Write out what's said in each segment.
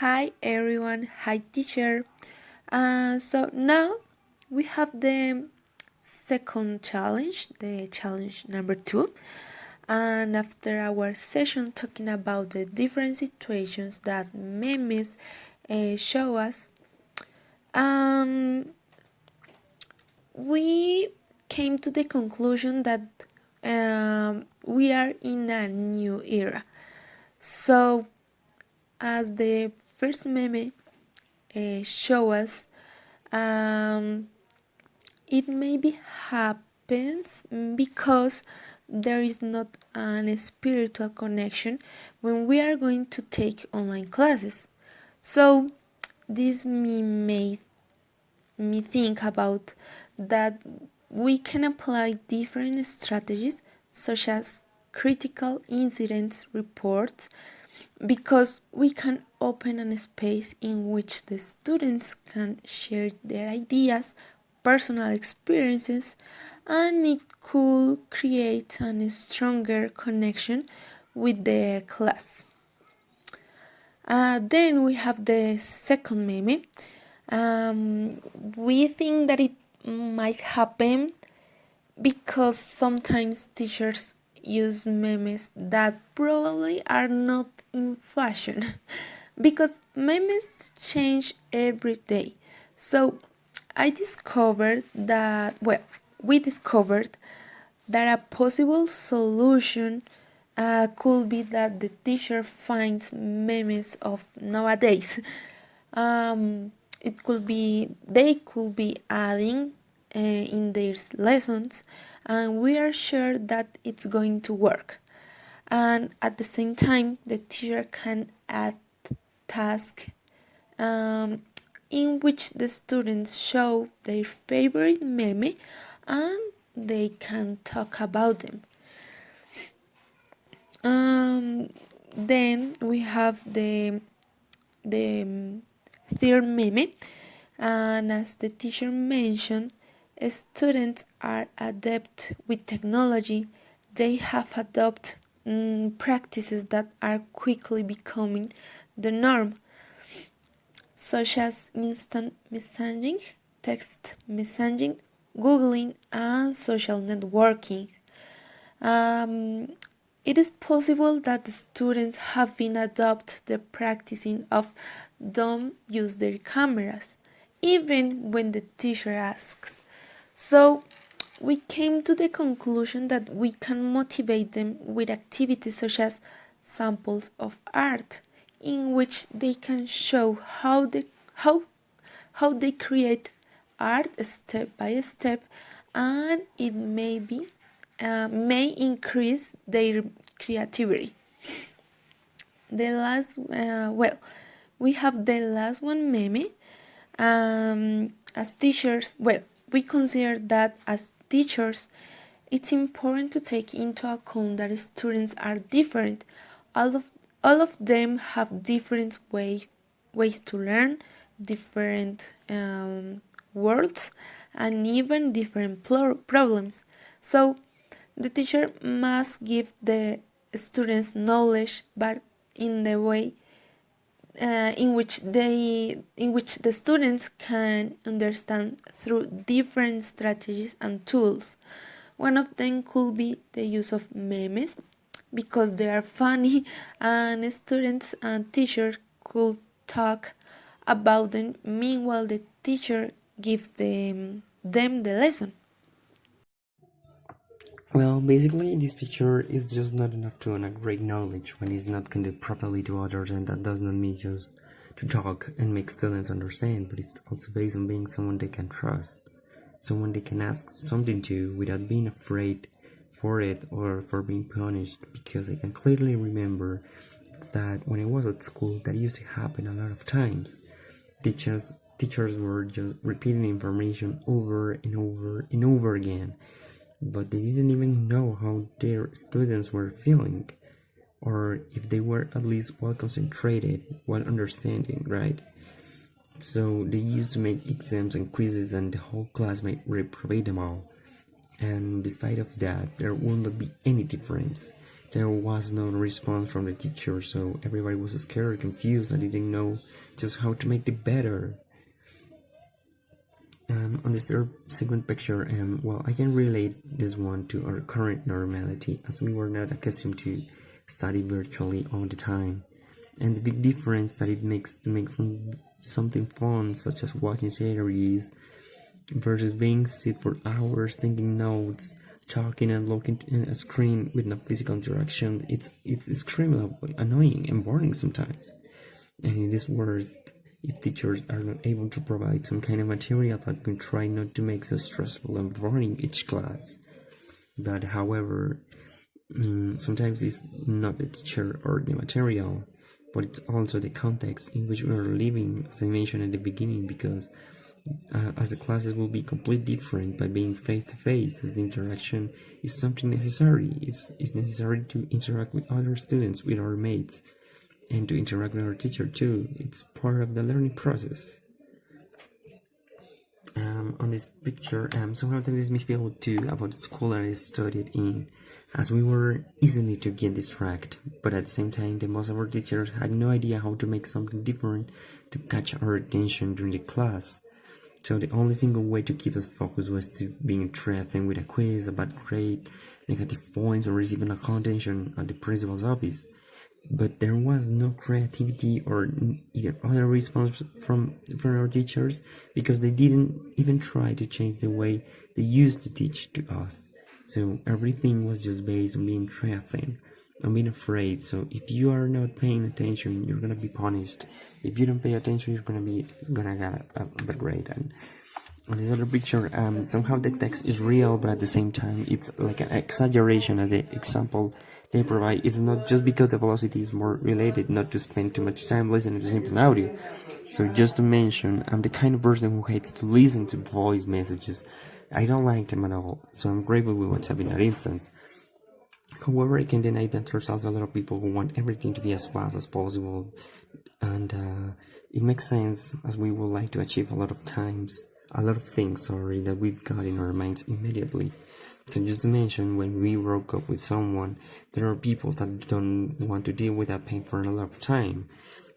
Hi everyone, hi teacher. So now we have the second challenge, the challenge number 2. And after our session talking about the different situations that memes show us, um, we came to the conclusion that we are in a new era. So, as the first meme show us, um, it maybe happens because there is not an spiritual connection when we are going to take online classes. So this made me think about that we can apply different strategies such as critical incidents reports because we can open a space in which the students can share their ideas, personal experiences, and it could create a stronger connection with the class. Then we have the second meme. We think that it might happen because sometimes teachers use memes that probably are not in fashion because memes change every day. So we discovered that a possible solution could be that the teacher finds memes of nowadays. They could be adding in their lessons, and we are sure that it's going to work. And at the same time, the teacher can add tasks in which the students show their favorite meme and they can talk about them. Then we have the third meme, and as the teacher mentioned, students are adept with technology. They have adopted practices that are quickly becoming the norm, such as instant messaging, text messaging, Googling, and social networking. Um, it is possible that the students have been adopt the practicing of don't use their cameras, even when the teacher asks. So we came to the conclusion that we can motivate them with activities such as samples of art, in which they can show how they create art step by step, and it may increase their creativity. We have the last one meme. As teachers, we consider that as teachers, it's important to take into account that students are different. All of all of them have different ways to learn, different worlds, and even different problems. So the teacher must give the students knowledge, but in the way in which the students can understand through different strategies and tools. One of them could be the use of memes because they are funny and students and teachers could talk about them meanwhile the teacher gives them the lesson. Well, basically, this picture is just not enough to earn a great knowledge when it's not conveyed properly to others, and that does not mean just to talk and make students understand, but it's also based on being someone they can trust, someone they can ask something to without being afraid for it or for being punished, because I can clearly remember that when I was at school, that used to happen a lot of times. Teachers were just repeating information over and over and over again, but they didn't even know how their students were feeling, or if they were at least well concentrated while understanding, right? So they used to make exams and quizzes, and the whole class might reprobate them all. And despite of that, there will not be any difference There was no response from the teacher, so everybody was scared, confused, and didn't know just how to make it better. On this second picture, well, I can relate this one to our current normality, as we were not accustomed to study virtually all the time, and the big difference that it makes to make something fun, such as watching series, versus being sit for hours taking notes, talking and looking at a screen with no physical interaction. It's extremely annoying and boring sometimes, and it is worse if teachers are not able to provide some kind of material that can try not to make so stressful and boring each class. But however, sometimes it's not the teacher or the material, but it's also the context in which we are living, as I mentioned at the beginning, because as the classes will be completely different by being face to face, as the interaction is something necessary. It's necessary to interact with other students, with our mates, and to interact with our teacher too. It's part of the learning process. On this picture, somehow that makes me feel too about the school that I studied in, as we were easily to get distracted, but at the same time, the most of our teachers had no idea how to make something different to catch our attention during the class. So the only single way to keep us focused was to being threatened with a quiz, a bad grade, negative points, or receiving a contention at the principal's office. But there was no creativity or either other response from our teachers, because they didn't even try to change the way they used to teach to us. So everything was just based on being threatened, on being afraid. So if you are not paying attention, you're gonna be punished. If you don't pay attention, you're gonna get a bad grade. And on this other picture, somehow the text is real, but at the same time, it's like an exaggeration. As the example they provide, it's not just because the velocity is more related, not to spend too much time listening to simple audio. So just to mention, I'm the kind of person who hates to listen to voice messages. I don't like them at all, so I'm grateful with WhatsApp in that instance. However, I can deny that there's also a lot of people who want everything to be as fast as possible, and it makes sense, as we would like to achieve a lot of things, that we've got in our minds immediately. So just to mention, when we broke up with someone, there are people that don't want to deal with that pain for a lot of time.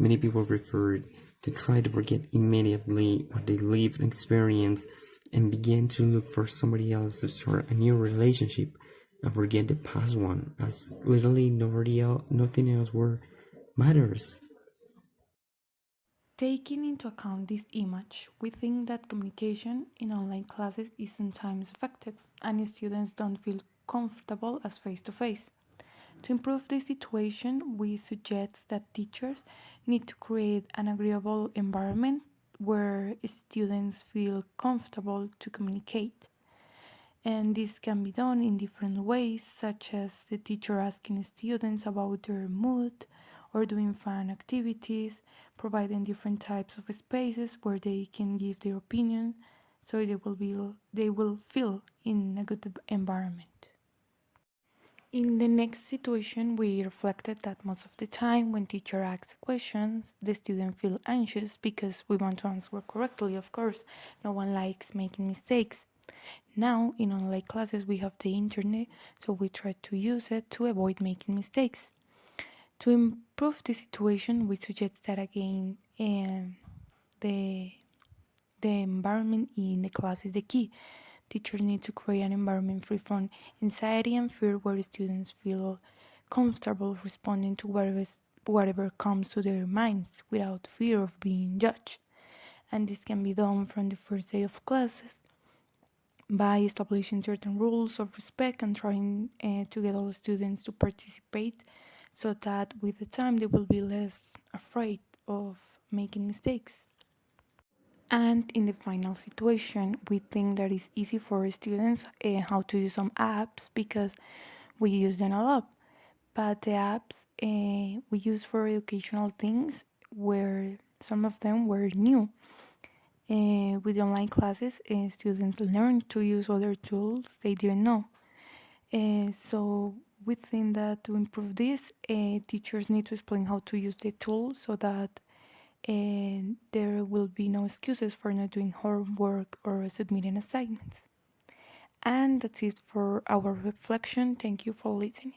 Many people prefer to try to forget immediately what they lived and experienced, and begin to look for somebody else to start a new relationship and forget the past one, as literally nothing else matters. Taking into account this image, we think that communication in online classes is sometimes affected and students don't feel comfortable as face to face. To improve this situation, we suggest that teachers need to create an agreeable environment where students feel comfortable to communicate. And this can be done in different ways, such as the teacher asking students about their mood or doing fun activities, providing different types of spaces where they can give their opinion, so they will feel in a good environment. In the next situation, we reflected that most of the time when teacher asks questions, the student feel anxious because we want to answer correctly, of course. No one likes making mistakes. Now, in online classes, we have the internet, so we try to use it to avoid making mistakes. To improve the situation, we suggest that again, the environment in the class is the key. Teachers need to create an environment free from anxiety and fear, where students feel comfortable responding to whatever comes to their minds without fear of being judged. And this can be done from the first day of classes by establishing certain rules of respect and trying to get all students to participate, so that with the time they will be less afraid of making mistakes. And in the final situation, we think that it's easy for students how to use some apps because we use them a lot. But the apps we use for educational things, where some of them were new. With online classes, students learn to use other tools they didn't know. So we think that to improve this, teachers need to explain how to use the tool, so that there will be no excuses for not doing homework or submitting assignments. And that's it for our reflection. Thank you for listening.